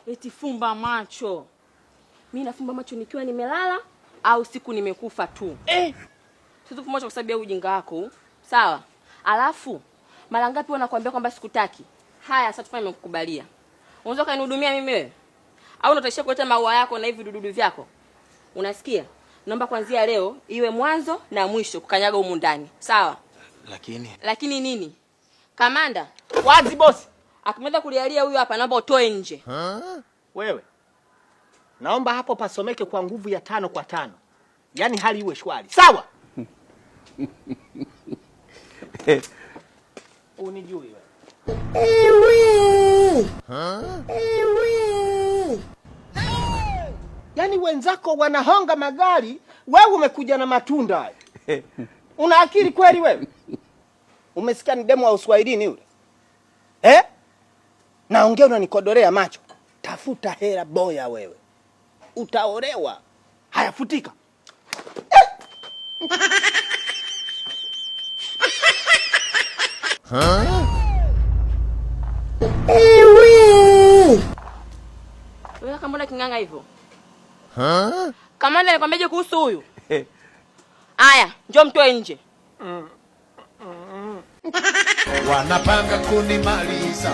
Eti fumba macho. Mimi nafumba macho nikiwa nimelala au siku nimekufa tu. Siwezi kufumba macho kwa sababu ya ujinga wako. Sawa? Alafu mara ngapi wanakuambia kwamba sikutaki? Haya sasa tufanye nimekukubalia. Unaweza kanihudumia mimi wewe? Au unataishia kuleta maua yako na hivi dududu vyako? Unasikia? Naomba kuanzia leo iwe mwanzo na mwisho kukanyaga humu ndani. Sawa? Lakini nini? Kamanda, wazi boss. Akimaliza kulialia huyu hapa naomba utoe nje. Wewe. Naomba hapo pasomeke kwa nguvu ya 5 kwa 5. Yaani hali iwe shwari. Sawa? Unijui wewe. Yaani wenzako wanahonga magari, wewe umekuja na matunda. Una akili kweli wewe? Umesikia ni demo wa Uswahilini yule? Naongea unanikodorea macho. Tafuta hela boya wewe. Utaolewa. Haya futika. Wewe kama mbona kinganga hivyo? Kamanda nikwambiaje kuhusu huyu? Aya, njoo mtoe nje. Wanapanga kunimaliza.